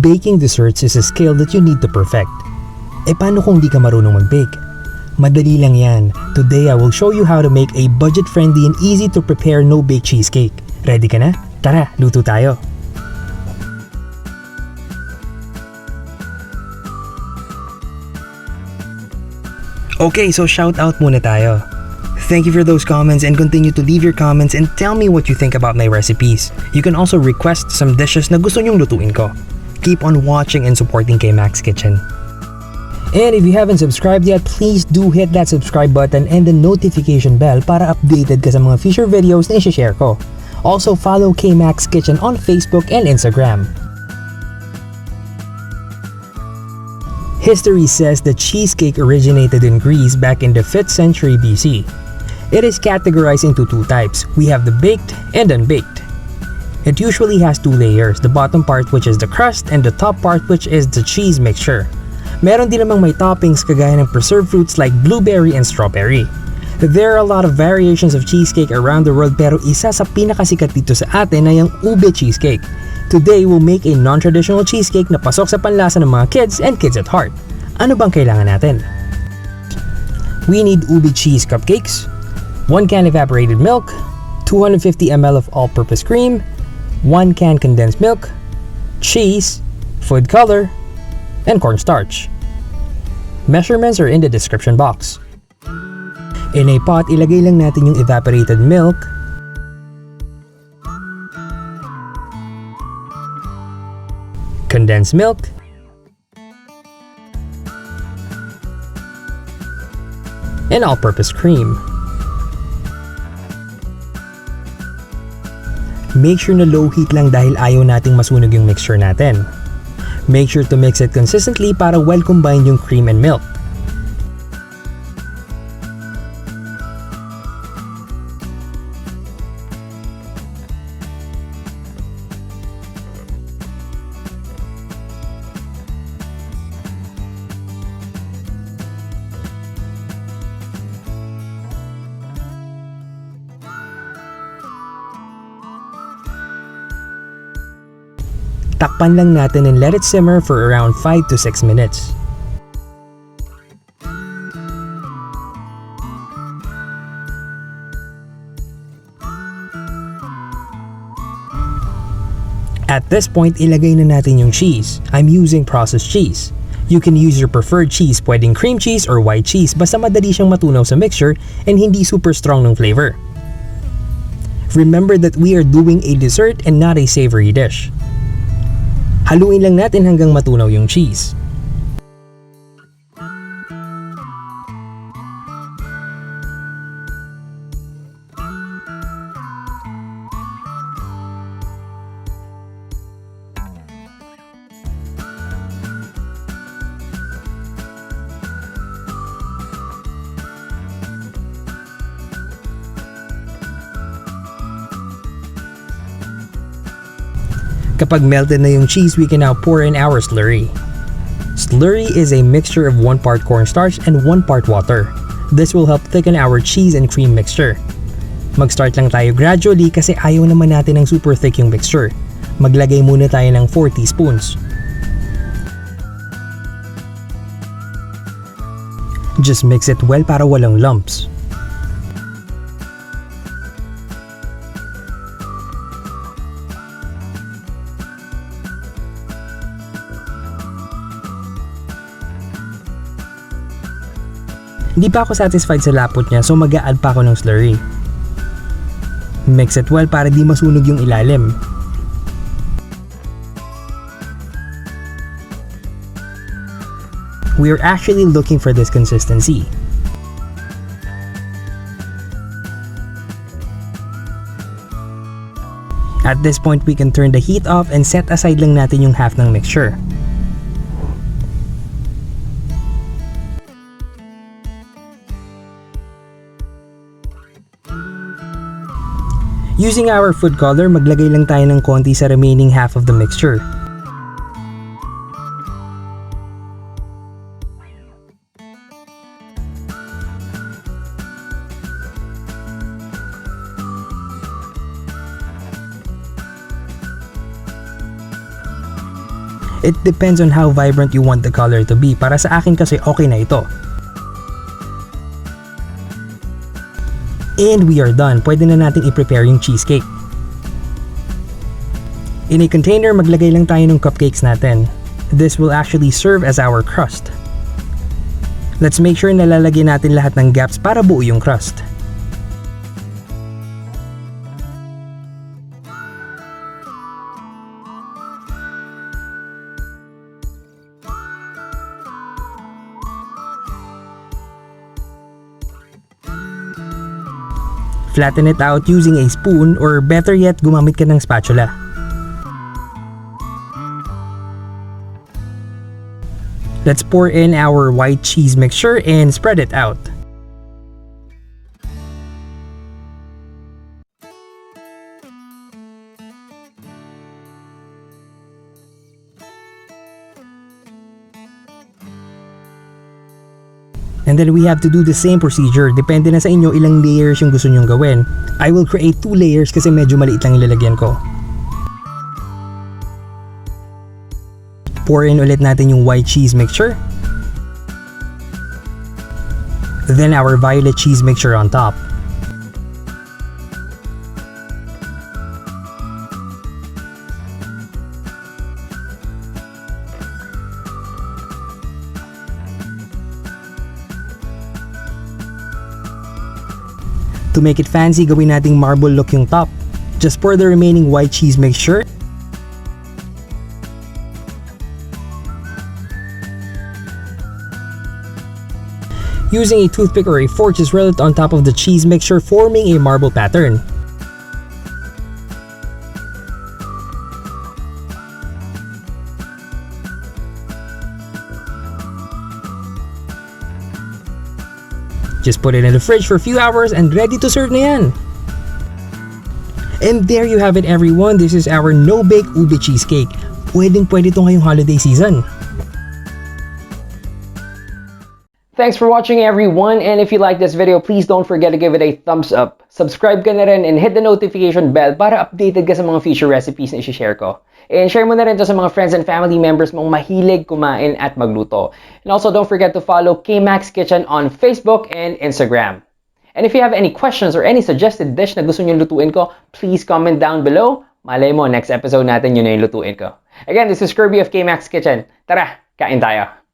Baking desserts is a skill that you need to perfect. E paano kung di ka marunong mag-bake? Madali lang yan. Today I will show you how to make a budget-friendly and easy to prepare no bake cheesecake. Ready ka na? Tara, luto tayo! Okay, so shout out muna tayo. Thank you for those comments and continue to leave your comments and tell me what you think about my recipes. You can also request some dishes na gusto nyong lutuin ko. Keep on watching and supporting KMACS Kitchen. And if you haven't subscribed yet, please do hit that subscribe button and the notification bell para updated ka sa mga future videos na i-share ko. Also follow KMACS Kitchen on Facebook and Instagram. History says that cheesecake originated in Greece back in the 5th century BC. It is categorized into two types. We have the baked and unbaked. It usually has two layers, the bottom part which is the crust and the top part which is the cheese mixture. Meron din namang may toppings kagaya ng preserved fruits like blueberry and strawberry. There are a lot of variations of cheesecake around the world pero isa sa pinakasikat dito sa atin ay ang ube cheesecake. Today, we'll make a non-traditional cheesecake na pasok sa panlasa ng mga kids and kids at heart. Ano bang kailangan natin? We need ube cheese cupcakes, 1 can evaporated milk, 250 ml of all-purpose cream, 1 can condensed milk, cheese, food color, and cornstarch. Measurements are in the description box. In a pot, ilagay lang natin yung evaporated milk, condensed milk, and all-purpose cream. Make sure na low heat lang dahil ayaw nating masunog yung mixture natin. Make sure to mix it consistently para well combined yung cream and milk. Takpan lang natin and let it simmer for around 5 to 6 minutes. At this point, ilagay na natin yung cheese. I'm using processed cheese. You can use your preferred cheese, pwedeng cream cheese or white cheese, basta madali siyang matunaw sa mixture and hindi super strong ng flavor. Remember that we are doing a dessert and not a savory dish. Haluin lang natin hanggang matunaw yung cheese. Kapag melted na yung cheese, we can now pour in our slurry. Slurry is a mixture of 1 part cornstarch and 1 part water. This will help thicken our cheese and cream mixture. Mag-start lang tayo gradually kasi ayaw naman natin ng super thick yung mixture. Maglagay muna tayo ng 4 teaspoons. Just mix it well para walang lumps. Hindi pa ako satisfied sa lapot niya so mag-a-add pa ako ng slurry. Mix it well para di masunog yung ilalim. We are actually looking for this consistency. At this point, we can turn the heat off and set aside lang natin yung half ng mixture. Using our food color, maglagay lang tayo ng konti sa remaining half of the mixture. It depends on how vibrant you want the color to be. Para sa akin kasi okay na ito. And we are done. Pwede na natin i-prepare yung cheesecake. In a container, maglagay lang tayo ng cupcakes natin. This will actually serve as our crust. Let's make sure na lalagyan natin lahat ng gaps para buo yung crust. Flatten it out using a spoon or better yet, gumamit ka ng spatula. Let's pour in our white cheese mixture and spread it out. And then we have to do the same procedure. Depende na sa inyo ilang layers yung gusto nyong gawin. I will create 2 layers kasi medyo maliit lang ilalagyan ko. Pour in ulit natin yung white cheese mixture. Then our violet cheese mixture on top. To make it fancy, gawin nating marble look yung top. Just pour the remaining white cheese mixture. Using a toothpick or a fork, just roll it on top of the cheese mixture, forming a marble pattern. Just put it in the fridge for a few hours and ready to serve na yan. And there you have it everyone, this is our No Bake Ube Cheesecake. Pwedeng-pwede ito ngayong holiday season. Thanks for watching everyone, and if you like this video, please don't forget to give it a thumbs up. Subscribe ka na rin and hit the notification bell para updated ka sa mga future recipes na i-share ko. And share mo na rin to sa mga friends and family members mong mahilig kumain at magluto. And also don't forget to follow KMACS Kitchen on Facebook and Instagram. And if you have any questions or any suggested dish na gusto nyo lutuin ko, please comment down below. Malay mo, next episode natin yun na yung lutuin ko. Again, this is Kirby of KMACS Kitchen. Tara, kain tayo!